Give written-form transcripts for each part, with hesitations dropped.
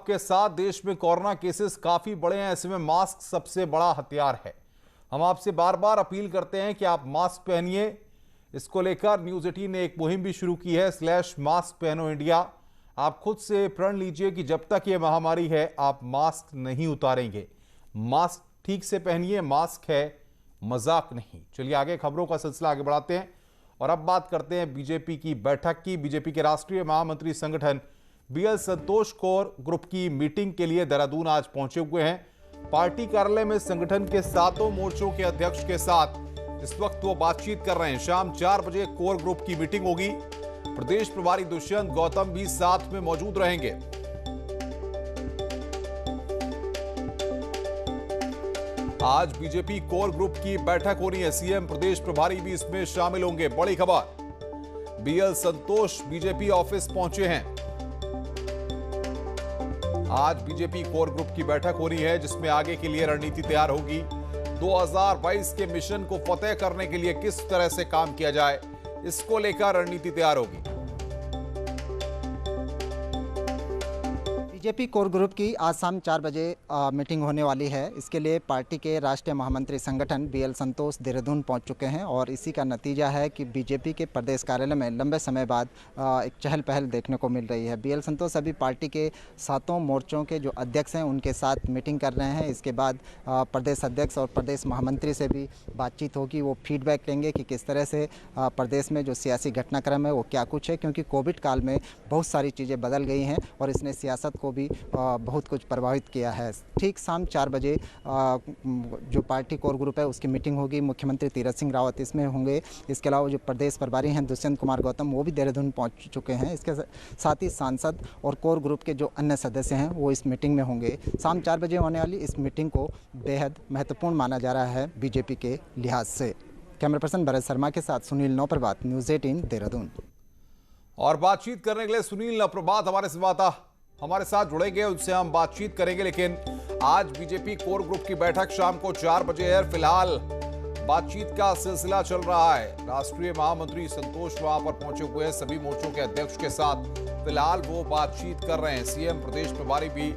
के साथ देश में कोरोना केसेस काफी बढ़े हैं। ऐसे में मास्क सबसे बड़ा हथियार है। हम आपसे बार बार अपील करते हैं कि आप मास्क पहनिए। इसको लेकर न्यूज 18 ने एक मुहिम भी शुरू की है, /मास्क पहनो इंडिया। आप खुद से प्रण लीजिए कि जब तक ये महामारी है आप मास्क नहीं उतारेंगे। मास्क ठीक से पहनिए, मास्क है मजाक नहीं। चलिए आगे खबरों का सिलसिला आगे बढ़ाते हैं और अब बात करते हैं बीजेपी की बैठक की। बीजेपी के राष्ट्रीय महामंत्री संगठन बीएल संतोष कोर ग्रुप की मीटिंग के लिए देहरादून आज पहुंचे हुए हैं। पार्टी कार्यालय में संगठन के 7 मोर्चों के अध्यक्ष के साथ इस वक्त वो बातचीत कर रहे हैं। शाम 4 बजे कोर ग्रुप की मीटिंग होगी। प्रदेश प्रभारी दुष्यंत गौतम भी साथ में मौजूद रहेंगे। आज बीजेपी कोर ग्रुप की बैठक होनी है। सीएम प्रदेश प्रभारी भी इसमें शामिल होंगे। बड़ी खबर, बीएल संतोष बीजेपी ऑफिस पहुंचे हैं। आज बीजेपी कोर ग्रुप की बैठक हो रही है जिसमें आगे के लिए रणनीति तैयार होगी। 2022 के मिशन को फतेह करने के लिए किस तरह से काम किया जाए, इसको लेकर रणनीति तैयार होगी। बीजेपी कोर ग्रुप की आज शाम 4 बजे मीटिंग होने वाली है। इसके लिए पार्टी के राष्ट्रीय महामंत्री संगठन बीएल संतोष देहरादून पहुंच चुके हैं और इसी का नतीजा है कि बीजेपी के प्रदेश कार्यालय में लंबे समय बाद एक चहल पहल देखने को मिल रही है। बीएल संतोष अभी पार्टी के 7 मोर्चों के जो अध्यक्ष हैं उनके साथ मीटिंग कर रहे हैं। इसके बाद प्रदेश अध्यक्ष और प्रदेश महामंत्री से भी बातचीत होगी। वो फीडबैक लेंगे कि किस तरह से प्रदेश में जो सियासी घटनाक्रम है वो क्या कुछ है, क्योंकि कोविड काल में बहुत सारी चीज़ें बदल गई हैं और इसने सियासत को भी बहुत कुछ प्रभावित किया है। ठीक शाम 4 बजे जो पार्टी कोर ग्रुप है उसकी मीटिंग होगी। मुख्यमंत्री तीरथ सिंह रावत इसमें होंगे। इसके अलावा जो प्रदेश प्रभारी हैं दुष्यंत कुमार गौतम वो भी देहरादून पहुंच चुके हैं। इसके साथ ही सांसद और कोर ग्रुप के जो अन्य सदस्य हैं वो इस मीटिंग में होंगे। शाम 4 बजे होने वाली इस मीटिंग को बेहद महत्वपूर्ण माना जा रहा है बीजेपी के लिहाज से। कैमरा पर्सन भरत शर्मा के साथ सुनील नौप्रभात, न्यूज़ 18 देहरादून। और बातचीत करने के लिए सुनील नौप्रभात हमारे संवाददाता हमारे साथ जुड़ेंगे, उनसे हम बातचीत करेंगे। लेकिन आज बीजेपी कोर ग्रुप की बैठक शाम को 4 बजे है। फिलहाल बातचीत का सिलसिला चल रहा है। राष्ट्रीय महामंत्री संतोष वहां पर पहुंचे हुए हैं सभी मोर्चों के अध्यक्ष के साथ। फिलहाल वो बातचीत कर रहे हैं। सीएम प्रदेश प्रभारी भी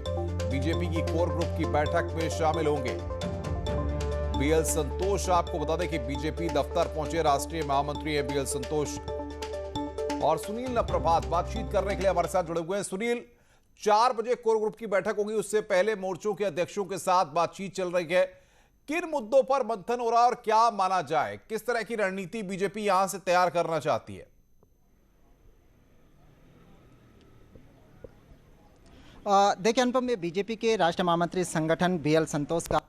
बीजेपी की कोर ग्रुप की बैठक में शामिल होंगे। बीएल संतोष, आपको बता दें कि बीजेपी दफ्तर पहुंचे राष्ट्रीय महामंत्री है बीएल संतोष। और सुनील नौप्रभात बातचीत करने के लिए हमारे साथ जुड़े हुए हैं। सुनील, 4 बजे कोर ग्रुप की बैठक होगी, उससे पहले मोर्चों के अध्यक्षों के साथ बातचीत चल रही है। किन मुद्दों पर मंथन हो रहा है और क्या माना जाए, किस तरह की रणनीति बीजेपी यहां से तैयार करना चाहती है? देखिए अनुपम, में बीजेपी के राष्ट्रीय महामंत्री संगठन बीएल संतोष का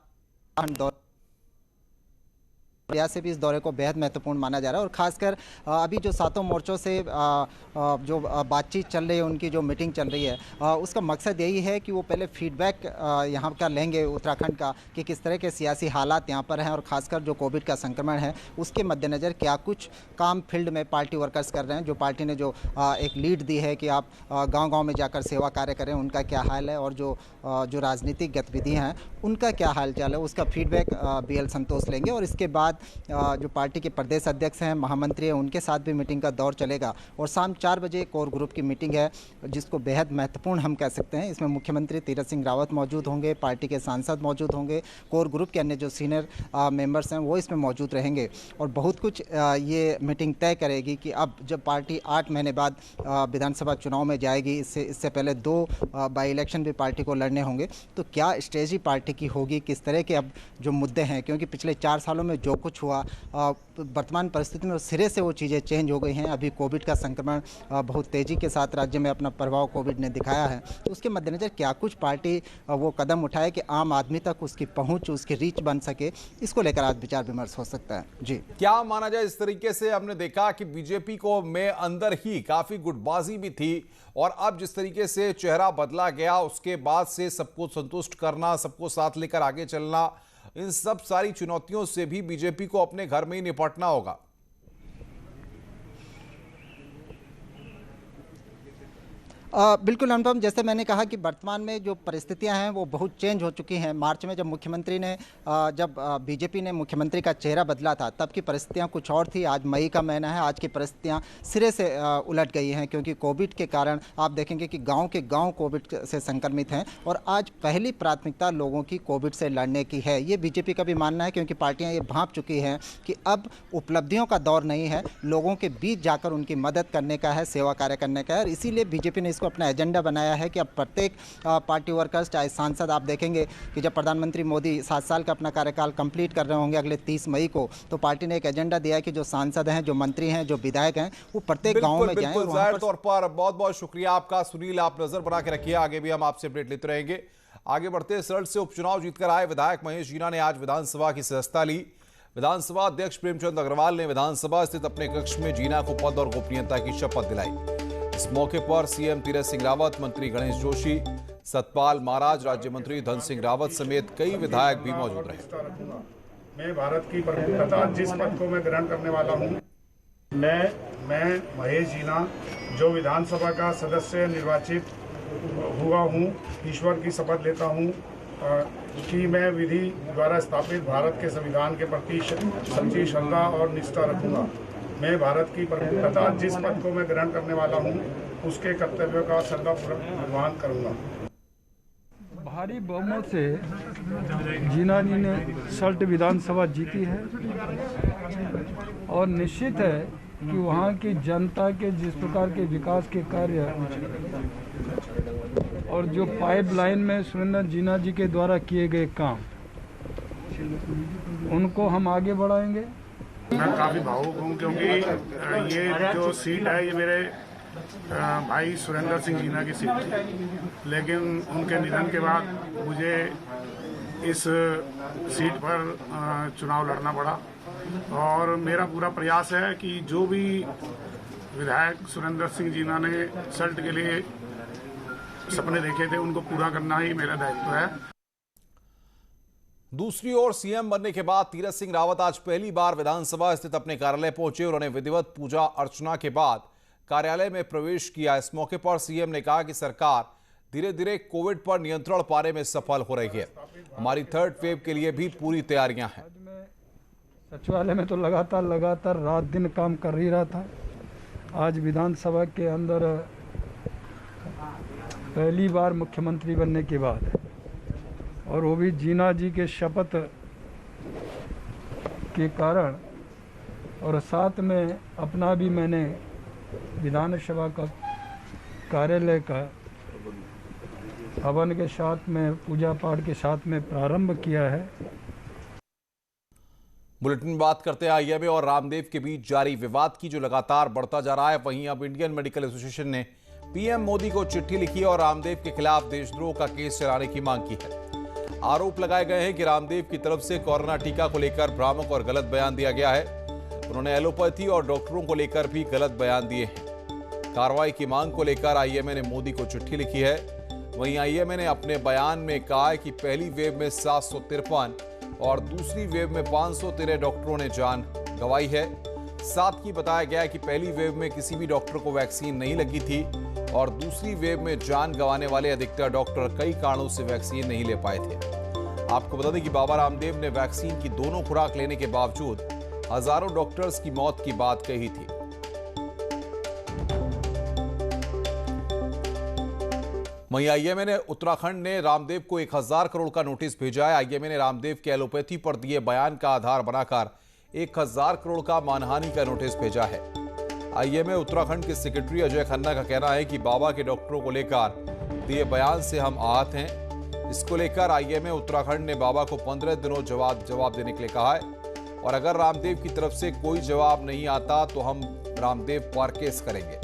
से भी इस दौरे को बेहद महत्वपूर्ण माना जा रहा है और खासकर अभी जो 7 मोर्चों से जो बातचीत चल रही है, उनकी जो मीटिंग चल रही है, उसका मकसद यही है कि वो पहले फीडबैक यहाँ का लेंगे उत्तराखंड का कि किस तरह के सियासी हालात यहाँ पर हैं और ख़ासकर जो कोविड का संक्रमण है उसके मद्देनज़र क्या कुछ काम फील्ड में पार्टी वर्कर्स कर रहे हैं। जो पार्टी ने जो एक लीड दी है कि आप गाँव-गाँव में जाकर सेवा कार्य करें, उनका क्या हाल है और जो राजनीतिक गतिविधियाँ हैं उनका क्या हाल चाल है, उसका फीडबैक बीएल संतोष लेंगे। और इसके बाद जो पार्टी के प्रदेश अध्यक्ष हैं, महामंत्री हैं, उनके साथ भी मीटिंग का दौर चलेगा। और शाम 4 बजे कोर ग्रुप की मीटिंग है जिसको बेहद महत्वपूर्ण हम कह सकते हैं। इसमें मुख्यमंत्री तीरथ सिंह रावत मौजूद होंगे, पार्टी के सांसद मौजूद होंगे, कोर ग्रुप के अन्य जो सीनियर मेंबर्स हैं वो इसमें मौजूद रहेंगे। और बहुत कुछ ये मीटिंग तय करेगी कि अब जब पार्टी 8 महीने बाद विधानसभा चुनाव में जाएगी, इससे पहले 2 बाई इलेक्शन भी पार्टी को लड़ने होंगे, तो क्या स्ट्रेटजी पार्टी की होगी, किस तरह के अब जो मुद्दे हैं, क्योंकि पिछले 4 सालों में जो कुछ हुआ वर्तमान परिस्थिति में सिरे से वो चीज़ें चेंज हो गई हैं। अभी कोविड का संक्रमण बहुत तेज़ी के साथ राज्य में अपना प्रभाव कोविड ने दिखाया है, तो उसके मद्देनज़र क्या कुछ पार्टी वो कदम उठाए कि आम आदमी तक उसकी पहुंच, उसकी रीच बन सके, इसको लेकर आज विचार विमर्श हो सकता है। जी, क्या माना जाए? इस तरीके से हमने देखा कि बीजेपी को में अंदर ही काफ़ी गुटबाजी भी थी और अब जिस तरीके से चेहरा बदला गया उसके बाद से सबको संतुष्ट करना, सबको साथ लेकर आगे चलना, इन सब सारी चुनौतियों से भी बीजेपी को अपने घर में ही निपटना होगा। बिल्कुल अनुपम, जैसे मैंने कहा कि वर्तमान में जो परिस्थितियां हैं वो बहुत चेंज हो चुकी हैं। मार्च में जब मुख्यमंत्री ने जब बीजेपी ने मुख्यमंत्री का चेहरा बदला था तब की परिस्थितियां कुछ और थी। आज मई का महीना है, आज की परिस्थितियां सिरे से उलट गई हैं, क्योंकि कोविड के कारण आप देखेंगे कि गांव के गांव कोविड से संक्रमित हैं और आज पहली प्राथमिकता लोगों की कोविड से लड़ने की है। ये बीजेपी का भी मानना है, क्योंकि पार्टियाँ ये भांप चुकी हैं कि अब उपलब्धियों का दौर नहीं है, लोगों के बीच जाकर उनकी मदद करने का है, सेवा कार्य करने का है। और इसीलिए बीजेपी ने इसको अपना एजेंडा बनाया है कि अब प्रत्येक पार्टी वर्कर्स, चाहे सांसद, आप देखेंगे कि जब प्रधानमंत्री मोदी 7 साल का अपना कार्यकाल कंप्लीट कर रहे होंगे अगले 30 मई को, तो पार्टी ने एक एजेंडा दिया है कि जो सांसद हैं, जो मंत्री हैं, जो विधायक हैं, वो प्रत्येक गाँव में जाएं। जाहिर तौर पर बहुत बहुत शुक्रिया आपका सुनील, आप नजर बना के रखिए, आगे भी हम आपसे अपडेट लेते रहेंगे। आगे बढ़ते, सड़क से उपचुनाव जीतकर आए विधायक महेश जीना ने आज विधानसभा की सदस्यता ली। विधानसभा अध्यक्ष प्रेमचंद अग्रवाल ने विधानसभा स्थित अपने कक्ष में जीना को पद और गोपनीयता की शपथ दिलाई। इस मौके पर सीएम तीरथ सिंह रावत, मंत्री गणेश जोशी, सतपाल महाराज, राज्य मंत्री धन सिंह रावत समेत कई विधायक भी मौजूद रहे। मैं भारत की प्रमुखता जिस पद को मैं ग्रहण करने वाला हूं, मैं महेश जीना जो विधानसभा का सदस्य निर्वाचित हुआ हूं, ईश्वर की शपथ लेता हूं कि मैं विधि द्वारा स्थापित भारत के संविधान के प्रति सच्ची श्रद्धा और निष्ठा रखूंगा। मैं भारत की प्रमुखता जिस पद को मैं ग्रहण करने वाला हूं, उसके कर्तव्यों का श्रद्धापूर्वक निर्वहन करूंगा। भारी बहुमत से जीना जी ने सल्ट विधानसभा जीती है और निश्चित है कि वहाँ की जनता के जिस प्रकार के विकास के कार्य और जो पाइपलाइन में सुरेंद्र जीना जी के द्वारा किए गए काम, उनको हम आगे बढ़ाएंगे। मैं काफ़ी भावुक हूँ, क्योंकि ये जो सीट है ये मेरे भाई सुरेंद्र सिंह जीना की सीट थी, लेकिन उनके निधन के बाद मुझे इस सीट पर चुनाव लड़ना पड़ा और मेरा पूरा प्रयास है कि जो भी विधायक सुरेंद्र सिंह जीना ने सल्ट के लिए सपने देखे थे उनको पूरा करना ही मेरा दायित्व है। दूसरी ओर सीएम बनने के बाद तीरथ सिंह रावत आज पहली बार विधानसभा स्थित अपने कार्यालय पहुंचे। उन्होंने विधिवत पूजा अर्चना के बाद कार्यालय में प्रवेश किया। इस मौके पर सीएम ने कहा कि सरकार धीरे धीरे कोविड पर नियंत्रण पाने में सफल हो रही है। हमारी 3rd वेव के लिए भी पूरी तैयारियां हैं। सचिवालय में तो लगातार रात दिन काम कर ही रहा था। आज विधानसभा के अंदर पहली बार मुख्यमंत्री बनने के बाद, और वो भी जीना जी के शपथ के कारण, और साथ में अपना भी मैंने विधानसभा का कार्यालय का हवन के साथ में, पूजा पाठ के साथ में प्रारंभ किया है। बुलेटिन में बात करते हैं आईएमए और रामदेव के बीच जारी विवाद की, जो लगातार बढ़ता जा रहा है। वहीं अब इंडियन मेडिकल एसोसिएशन ने पीएम मोदी को चिट्ठी लिखी और रामदेव के खिलाफ देशद्रोह का केस चलाने की मांग की है। आरोप लगाए गए हैं कि रामदेव की तरफ से कोरोना टीका को लेकर भ्रामक और गलत बयान दिया गया है। उन्होंने एलोपैथी और डॉक्टरों को लेकर भी गलत बयान दिए हैं। कार्रवाई की मांग को लेकर आईएमए ने मोदी को चिट्ठी लिखी है। वहीं आईएमए ने अपने बयान में कहा है कि पहली वेव में 753 और दूसरी वेव में 513 डॉक्टरों ने जान गंवाई है। साथ ही बताया गया है कि पहली वेव में किसी भी डॉक्टर को वैक्सीन नहीं लगी थी और दूसरी वेव में जान गंवाने वाले अधिकतर डॉक्टर कई कारणों से वैक्सीन नहीं ले पाए थे। आपको बता दें कि बाबा रामदेव ने वैक्सीन की दोनों खुराक लेने के बावजूद हजारों डॉक्टर्स की मौत की बात कही थी। वहीं आईएमए ने उत्तराखंड ने रामदेव को 1000 करोड़ का नोटिस भेजा है। आईएमए ने रामदेव के एलोपैथी पर दिए बयान का आधार बनाकर 1000 करोड़ का मानहानि का नोटिस भेजा है। आईएमए उत्तराखंड के सेक्रेटरी अजय खन्ना का कहना है कि बाबा के डॉक्टरों को लेकर दिए बयान से हम आहत हैं। इसको लेकर आईएमए उत्तराखंड ने बाबा को 15 दिनों जवाब देने के लिए कहा है और अगर रामदेव की तरफ से कोई जवाब नहीं आता तो हम रामदेव पर केस करेंगे।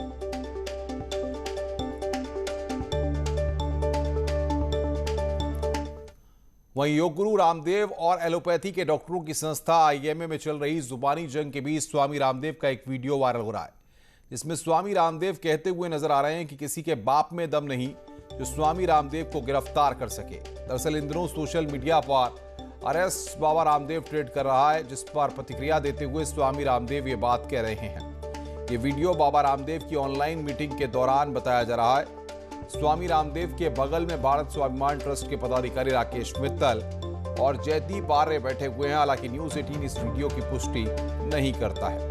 वहीं योग गुरु रामदेव और एलोपैथी के डॉक्टरों की संस्था आईएमए में चल रही जुबानी जंग के बीच स्वामी रामदेव का एक वीडियो वायरल हो रहा है, जिसमें स्वामी रामदेव कहते हुए नजर आ रहे हैं कि किसी के बाप में दम नहीं जो स्वामी रामदेव को गिरफ्तार कर सके। दरअसल इन दिनों सोशल मीडिया पर अरेस्ट बाबा रामदेव ट्रेंड कर रहा है, जिस पर प्रतिक्रिया देते हुए स्वामी रामदेव ये बात कह रहे हैं। ये वीडियो बाबा रामदेव की ऑनलाइन मीटिंग के दौरान बताया जा रहा है। स्वामी रामदेव के बगल में भारत स्वाभिमान ट्रस्ट के पदाधिकारी राकेश मित्तल और जयदीप आर्य बैठे हुए हैं। हालांकि न्यूज 18 इस वीडियो की पुष्टि नहीं करता है।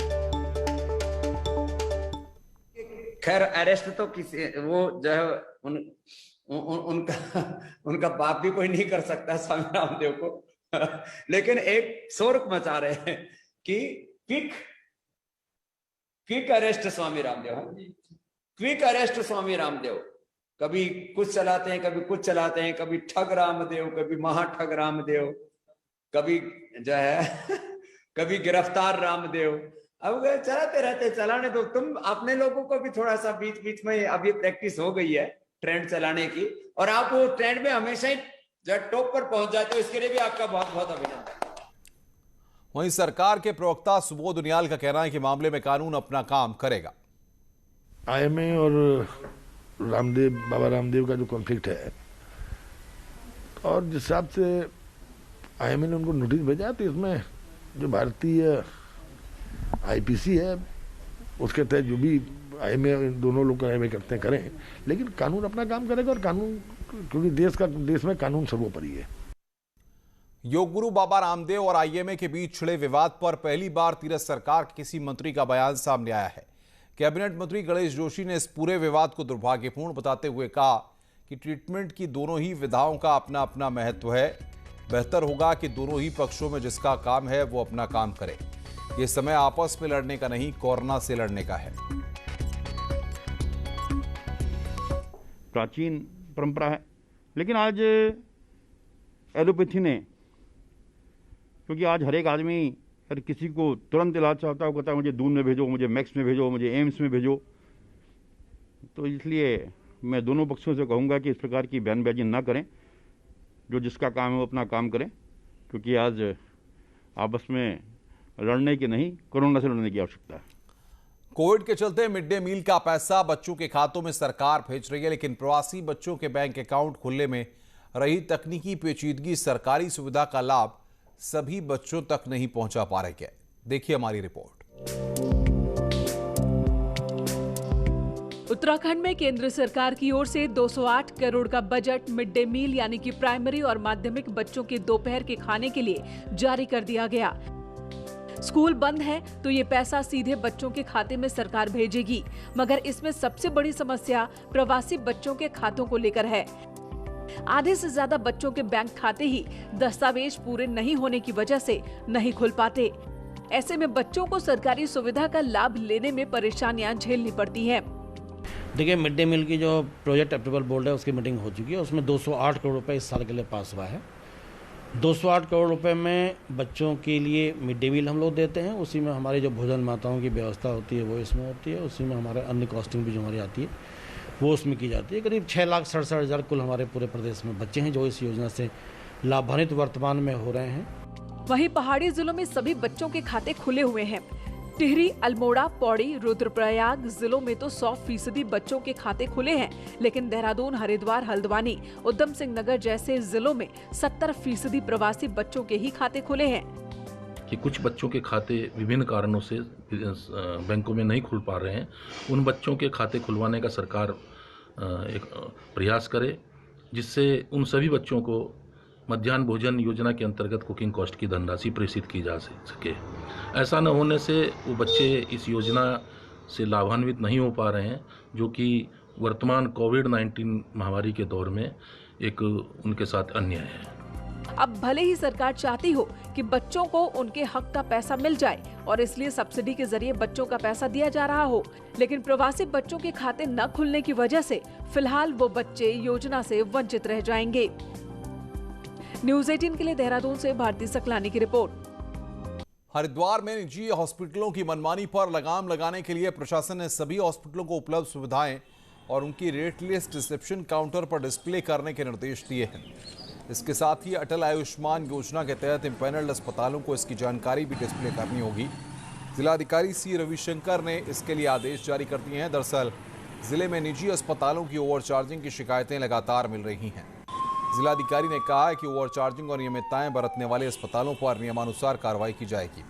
खैर अरेस्ट तो किसी वो जो है उनका बाप भी कोई नहीं कर सकता स्वामी रामदेव को लेकिन एक शोर मचा रहे हैं कि quick arrest Swami Ramdev, quick arrest Swami Ramdev. कभी कुछ चलाते हैं, कभी कुछ चलाते हैं, कभी ठग रामदेव, कभी महाठग रामदेव, कभी जो है कभी गिरफ्तार रामदेव। अब चलाते रहते, चलाने दो। तुम अपने लोगों को भी थोड़ा सा बीच बीच में अभी प्रैक्टिस हो गई है ट्रेंड चलाने की, और आप वो ट्रेंड में हमेशा ही जब टॉप पर पहुंच जाते हो, इसके लिए भी आपका बहुत बहुत अभिनंदन। वहीं सरकार के प्रवक्ता सुबोध उनियाल का कहना है कि मामले में कानून अपना काम करेगा। आईएमए और रामदेव, बाबा रामदेव का जो कॉन्फ्लिक्ट है, और जिस हिसाब से आईएमए ने उनको नोटिस भेजा, तो इसमें जो भारतीय आईपीसी है उसके तहत जो भी आईएमए, दोनों लोग आईएमए करते हैं करें, लेकिन कानून अपना काम करेगा। और कानून, क्योंकि देश में कानून सर्वोपरि है। योग गुरु बाबा रामदेव और आईएमए के बीच छिड़े विवाद पर पहली बार तीरथ सरकार के किसी मंत्री का बयान सामने आया है। कैबिनेट मंत्री गणेश जोशी ने इस पूरे विवाद को दुर्भाग्यपूर्ण बताते हुए कहा कि ट्रीटमेंट की दोनों ही विधाओं का अपना अपना महत्व है। बेहतर होगा कि दोनों ही पक्षों में जिसका काम है वो अपना काम करे। ये समय आपस में लड़ने का नहीं, कोरोना से लड़ने का है। प्राचीन परंपरा है, लेकिन आज एलोपैथी ने, क्योंकि आज हर एक आदमी अगर किसी को तुरंत इलाज चाहता है, वो कहता है मुझे दून में भेजो, मुझे मैक्स में भेजो, मुझे एम्स में भेजो। तो इसलिए मैं दोनों पक्षों से कहूँगा कि इस प्रकार की बयानबाजी ना करें। जो जिसका काम है वो अपना काम करें, क्योंकि आज आपस में लड़ने की नहीं, कोरोना से लड़ने की आवश्यकता है। कोविड के चलते मिड डे मील का पैसा बच्चों के खातों में सरकार भेज रही है, लेकिन प्रवासी बच्चों के बैंक अकाउंट खुलने में रही तकनीकी पेचीदगी सरकारी सुविधा का लाभ सभी बच्चों तक नहीं पहुंचा पा रही है। देखिए हमारी रिपोर्ट। उत्तराखंड में केंद्र सरकार की ओर से 208 करोड़ का बजट मिड डे मील यानी कि प्राइमरी और माध्यमिक बच्चों के दोपहर के खाने के लिए जारी कर दिया गया। स्कूल बंद है तो ये पैसा सीधे बच्चों के खाते में सरकार भेजेगी, मगर इसमें सबसे बड़ी समस्या प्रवासी बच्चों के खातों को लेकर है। आधे से ज्यादा बच्चों के बैंक खाते ही दस्तावेज पूरे नहीं होने की वजह से नहीं खुल पाते। ऐसे में बच्चों को सरकारी सुविधा का लाभ लेने में परेशानियां झेलनी पड़ती हैं। देखिए, मिड डे मील की जो प्रोजेक्ट अप्रूवल बोर्ड है उसकी मीटिंग हो चुकी है। उसमें 208 करोड़ रुपए इस साल के लिए पास हुआ है। 208 करोड़ रुपए में बच्चों के लिए मिड डे मील हम लोग देते हैं। उसी में हमारी जो भोजन माताओं की व्यवस्था होती है वो इसमें होती है। उसी में हमारे अन्य कॉस्टिंग भी जो हमारी आती है वो उसमें की जाती है। करीब 6,67,000 कुल हमारे पूरे प्रदेश में बच्चे हैं जो इस योजना से लाभान्वित वर्तमान में हो रहे हैं। वहीं पहाड़ी जिलों में सभी बच्चों के खाते खुले हुए हैं। टिहरी, अल्मोड़ा, पौड़ी, रुद्रप्रयाग जिलों में तो 100% बच्चों के खाते खुले हैं, लेकिन देहरादून, हरिद्वार, हल्द्वानी, उधम सिंह नगर जैसे जिलों में 70% प्रवासी बच्चों के ही खाते खुले हैं। कि कुछ बच्चों के खाते विभिन्न कारणों से बैंकों में नहीं खुल पा रहे हैं, उन बच्चों के खाते खुलवाने का सरकार एक प्रयास करे, जिससे उन सभी बच्चों को मध्याह्न भोजन योजना के अंतर्गत कुकिंग कॉस्ट की धनराशि प्रेषित की जा सके। ऐसा न होने से वो बच्चे इस योजना से लाभान्वित नहीं हो पा रहे हैं, जो कि वर्तमान कोविड-19 महामारी के दौर में एक उनके साथ अन्याय है। अब भले ही सरकार चाहती हो कि बच्चों को उनके हक का पैसा मिल जाए और इसलिए सब्सिडी के जरिए बच्चों का पैसा दिया जा रहा हो, लेकिन प्रवासी बच्चों के खाते न खुलने की वजह से फिलहाल वो बच्चे योजना से वंचित रह जाएंगे। न्यूज़ 18 के लिए देहरादून से भारती सकलानी की रिपोर्ट। हरिद्वार में निजी हॉस्पिटलों की मनमानी पर लगाम लगाने के लिए प्रशासन ने सभी हॉस्पिटलों को उपलब्ध सुविधाएं और उनकी रेट लिस्ट रिसेप्शन काउंटर पर डिस्प्ले करने के निर्देश दिए हैं। इसके साथ ही अटल आयुष्मान योजना के तहत इम्पैनल्ड अस्पतालों को इसकी जानकारी भी डिस्प्ले करनी होगी। जिलाधिकारी सी रविशंकर ने इसके लिए आदेश जारी कर दिए हैं। दरअसल जिले में निजी अस्पतालों की ओवरचार्जिंग की शिकायतें लगातार मिल रही हैं। जिलाधिकारी ने कहा है कि ओवरचार्जिंग और अनियमितताएं बरतने वाले अस्पतालों पर नियमानुसार कार्रवाई की जाएगी।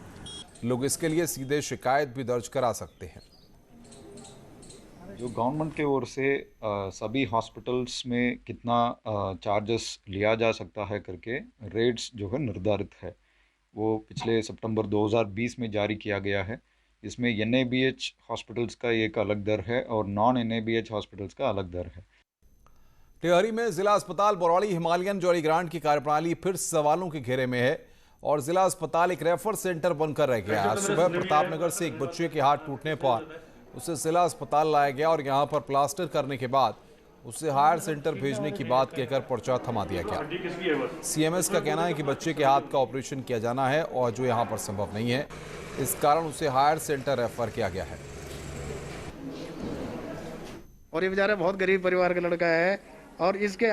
लोग इसके लिए सीधे शिकायत भी दर्ज करा सकते हैं। जो गवर्नमेंट के ओर से सभी हॉस्पिटल्स में कितना चार्जेस लिया जा सकता है करके रेट्स जो है निर्धारित है, वो पिछले सितंबर 2020 में जारी किया गया है। इसमें NABH हॉस्पिटल्स का एक अलग दर है और नॉन NABH हॉस्पिटल्स का अलग दर है। टिहरी में जिला अस्पताल बरौली हिमालयन जॉली ग्रांट की कार्यप्रणाली फिर सवालों के घेरे में है और जिला अस्पताल एक रेफर सेंटर बनकर रह गया। आज सुबह प्रतापनगर से एक बच्चे के हाथ टूटने पर उसे जिला अस्पताल लाया गया और यहां पर प्लास्टर करने के बाद उसे हायर सेंटर भेजने की बात कहकर पर्चा थमा दिया गया। CMS का कहना है कि बच्चे के हाथ का ऑपरेशन किया जाना है और जो यहां पर संभव नहीं है, इस कारण उसे हायर सेंटर रेफर किया गया है। और ये बेचारा बहुत गरीब परिवार का लड़का है और इसके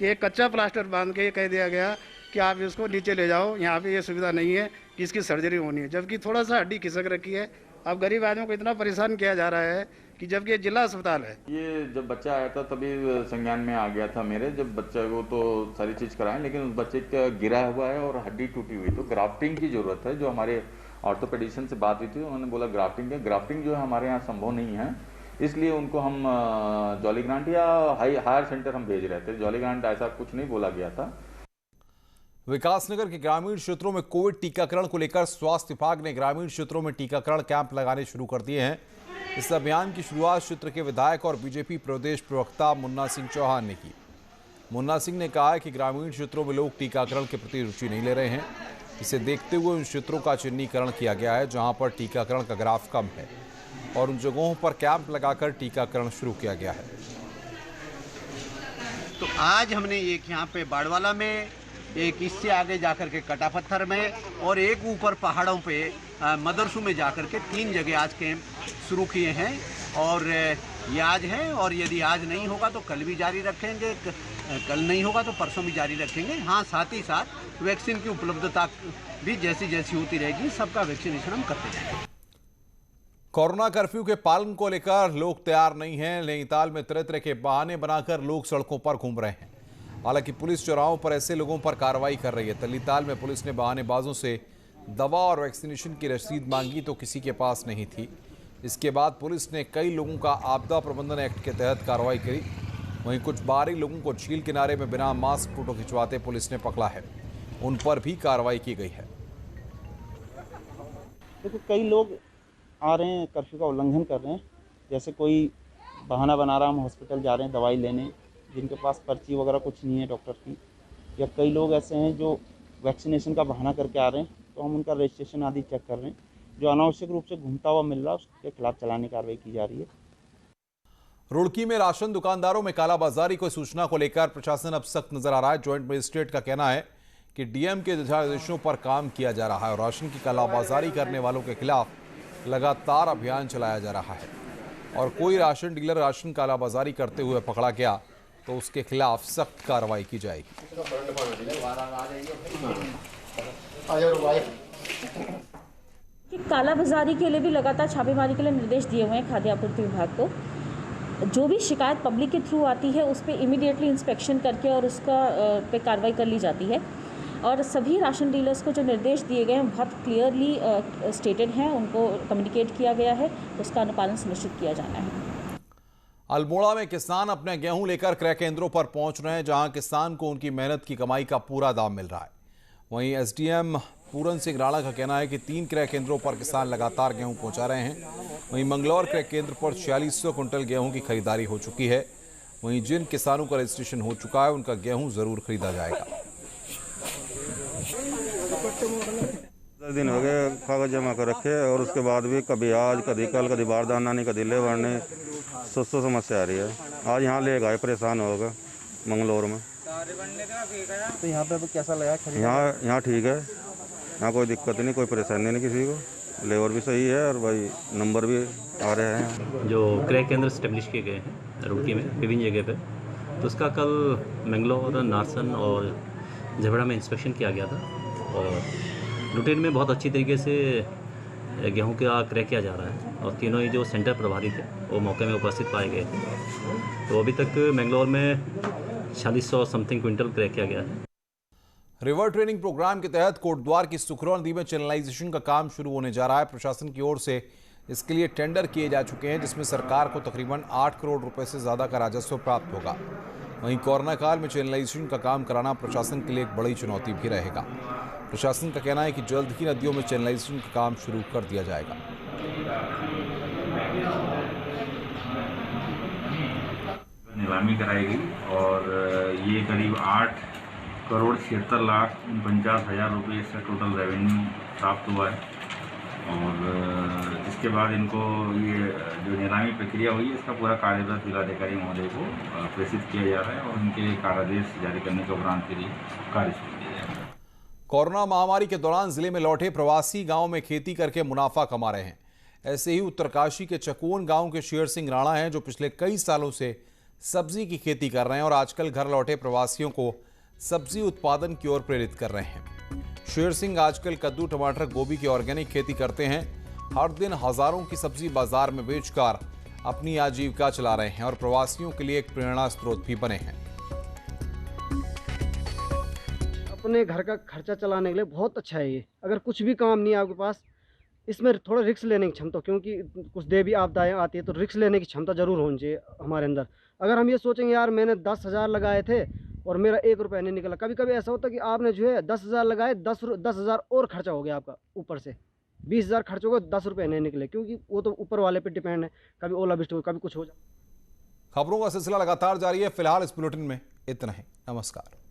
ये कच्चा प्लास्टर बांध के कह दिया गया कि आप इसको नीचे ले जाओ, यहाँ पे ये सुविधा नहीं है कि इसकी सर्जरी होनी है, जबकि थोड़ा सा हड्डी खिसक रखी है। अब गरीब आदमियों को इतना परेशान किया जा रहा है कि जबकि ये जिला अस्पताल है। ये जब बच्चा आया था तभी संज्ञान में आ गया था मेरे, जब बच्चे को तो सारी चीज़ कराएं, लेकिन उस बच्चे का गिरा हुआ है और हड्डी टूटी हुई, तो ग्राफ्टिंग की ज़रूरत है। जो हमारे ऑर्थोपेडिशियन से बात हुई थी, उन्होंने बोला ग्राफ्टिंग जो है हमारे यहाँ संभव नहीं है, इसलिए उनको हम जॉली ग्रांट या हायर सेंटर हम भेज रहे थे। जॉली ग्रांट ऐसा कुछ नहीं बोला गया था। विकासनगर के ग्रामीण क्षेत्रों में कोविड टीकाकरण को लेकर स्वास्थ्य विभाग ने ग्रामीण क्षेत्रों में टीकाकरण कैंप लगाने शुरू कर दिए हैं। इस अभियान की शुरुआत क्षेत्र के विधायक और बीजेपी प्रदेश प्रवक्ता मुन्ना सिंह चौहान ने की। मुन्ना सिंह ने कहा है कि ग्रामीण क्षेत्रों में लोग टीकाकरण के प्रति रुचि नहीं ले रहे हैं। इसे देखते हुए उन क्षेत्रों का चिन्हीकरण किया गया है जहां पर टीकाकरण का ग्राफ कम है और उन जगहों पर कैंप लगाकर टीकाकरण शुरू किया गया है। तो आज हमने एक यहाँ पे बाड़वाला में, एक इससे आगे जाकर के कटापत्थर में और एक ऊपर पहाड़ों पे मदरसू में जाकर के 3 जगह आज कैंप शुरू किए हैं और ये आज है और यदि आज नहीं होगा तो कल भी जारी रखेंगे, कल नहीं होगा तो परसों भी जारी रखेंगे। हाँ, साथ ही साथ वैक्सीन की उपलब्धता भी जैसी जैसी होती रहेगी सबका वैक्सीनेशन हम करते जाएंगे। कोरोना कर्फ्यू के पालन को लेकर लोग तैयार नहीं हैं। नैनीताल में तरह तरह के बहाने बनाकर लोग सड़कों पर घूम रहे हैं। हालांकि पुलिस चौराहों पर ऐसे लोगों पर कार्रवाई कर रही है। तल्लीताल में पुलिस ने बहानेबाजों से दवा और वैक्सीनेशन की रसीद मांगी तो किसी के पास नहीं थी। इसके बाद पुलिस ने कई लोगों का आपदा प्रबंधन एक्ट के तहत कार्रवाई करी। वहीं कुछ बाहरी लोगों को झील किनारे में बिना मास्क फोटो खिंचवाते पुलिस ने पकड़ा है, उन पर भी कार्रवाई की गई है। देखो, कई लोग आ रहे हैं, कर्फ्यू का उल्लंघन कर रहे हैं। जैसे कोई बहाना बना रहा, हम हॉस्पिटल जा रहे हैं दवाई लेने, जिनके पास पर्ची वगैरह कुछ नहीं है डॉक्टर की, या कई लोग ऐसे हैं जो वैक्सीनेशन का बहाना करके आ रहे हैं, तो हम उनका रजिस्ट्रेशन आदि चेक कर रहे हैं। जो अनावश्यक रूप से घूमता हुआ मिल रहा है उसके खिलाफ चालानी कार्रवाई की जा रही है। रुड़की में राशन दुकानदारों में कालाबाजारी की सूचना को लेकर प्रशासन अब सख्त नजर आ रहा है। ज्वाइंट मजिस्ट्रेट का कहना है कि डीएम के दिशानिर्देशों पर काम किया जा रहा है और राशन की कालाबाजारी करने वालों के खिलाफ लगातार अभियान चलाया जा रहा है और कोई राशन डीलर राशन कालाबाजारी करते हुए पकड़ा गया तो उसके खिलाफ सख्त कार्रवाई की जाएगी। कालाबाजारी के लिए भी लगातार छापेमारी के लिए निर्देश दिए हुए हैं खाद्य आपूर्ति विभाग को। जो भी शिकायत पब्लिक के थ्रू आती है उस पर इमीडिएटली इंस्पेक्शन करके और उसका पे कार्रवाई कर ली जाती है और सभी राशन डीलर्स को जो निर्देश दिए गए हैं बहुत क्लियरली स्टेटेड हैं, उनको कम्युनिकेट किया गया है, उसका अनुपालन सुनिश्चित किया जाना है। अल्मोड़ा में किसान अपने गेहूं लेकर क्रय केंद्रों पर पहुंच रहे हैं जहां किसान को उनकी मेहनत की कमाई का पूरा दाम मिल रहा है। वहीं एसडीएम पूरन सिंह राणा का कहना है कि 3 क्रय केंद्रों पर किसान लगातार गेहूं पहुंचा रहे हैं। वहीं मंगलौर क्रय केंद्र पर 4600 कुंटल गेहूं की खरीदारी हो चुकी है। वहीं जिन किसानों का रजिस्ट्रेशन हो चुका है उनका गेहूं जरूर खरीदा जाएगा। 10 दिन हो गए कागज जमा कर रखे और उसके बाद भी कभी आज कभी कल कभी बारदाना नहीं कभी लेबर नहीं, सस्ती समस्या आ रही है। आज यहाँ ले गए परेशान हो गए मंगलौर में। तो यहाँ पे कैसा लगा? यहाँ ठीक है, यहाँ कोई दिक्कत नहीं, कोई परेशानी नहीं किसी को, लेबर भी सही है और भाई नंबर भी आ रहे हैं। जो क्रय केंद्र स्टेब्लिश किए गए हैं रुड़की में विभिन्न जगह पे, तो उसका कल मंगलौर, नारसन और झबड़ा में इंस्पेक्शन किया गया था और रूटीन में बहुत अच्छी तरीके से गेहूं का क्रय किया जा रहा है और तीनों ही जो सेंटर प्रभारी थे वो मौके में उपस्थित पाए गए थे। तो अभी तक मंगलौर में 4600 समथिंग क्विंटल क्रय किया गया है। रिवर ट्रेनिंग प्रोग्राम के तहत कोटद्वार की सुखरौ नदी में चैनलाइजेशन का काम शुरू होने जा रहा है। प्रशासन की ओर से इसके लिए टेंडर किए जा चुके हैं, जिसमें सरकार को तकरीबन 8 करोड़ रुपए से ज़्यादा का राजस्व प्राप्त होगा। वहीं कोरोना काल में चैनलाइजेशन का काम कराना प्रशासन के लिए एक बड़ी चुनौती भी रहेगा। प्रशासन का कहना है कि जल्द ही नदियों में चैनलाइजेशन का काम शुरू कर दिया जाएगा। नीलामी कराई गई और ये करीब 8 करोड़ 76 लाख 49,000 रुपये इसका टोटल रेवेन्यू प्राप्त हुआ है। और इसके बाद इनको ये जो नीलामी प्रक्रिया हुई है इसका पूरा कार्यरत जिलाधिकारी महोदय को प्रेषित किया जा रहा है और उनके कार्यादेश जारी करने के उपरांत के लिए कार्य शुरू किया जाएगा। कोरोना महामारी के दौरान जिले में लौटे प्रवासी गांव में खेती करके मुनाफा कमा रहे हैं। ऐसे ही उत्तरकाशी के चकोन गांव के शेर सिंह राणा हैं, जो पिछले कई सालों से सब्जी की खेती कर रहे हैं और आजकल घर लौटे प्रवासियों को सब्जी उत्पादन की ओर प्रेरित कर रहे हैं। शेर सिंह आजकल कद्दू, टमाटर, गोभी की ऑर्गेनिक खेती करते हैं। हर दिन हजारों की सब्जी बाजार में बेचकर अपनी आजीविका चला रहे हैं और प्रवासियों के लिए एक प्रेरणा स्रोत भी बने हैं। अपने घर का खर्चा चलाने के लिए बहुत अच्छा है ये। अगर कुछ भी काम नहीं है आपके पास, इसमें थोड़ा रिस्क लेने की क्षमता, क्योंकि कुछ देवी आपदाएं आती है तो रिस्क लेने की क्षमता जरूर होनी चाहिए हमारे अंदर। अगर हम ये सोचेंगे यार मैंने 10,000 लगाए थे और मेरा 1 रुपया नहीं निकला, कभी कभी ऐसा होता है कि आपने जो है 10,000 लगाए, 10,000 और खर्चा हो गया आपका ऊपर से, 20,000 खर्च हो गया, 10 रुपये नहीं निकले, क्योंकि वो तो ऊपर वाले पे डिपेंड है। कभी ओलावृष्टि हो, कभी कुछ हो जाए। खबरों का सिलसिला लगातार जारी है। फिलहाल इस बुलेटिन में इतना ही। नमस्कार।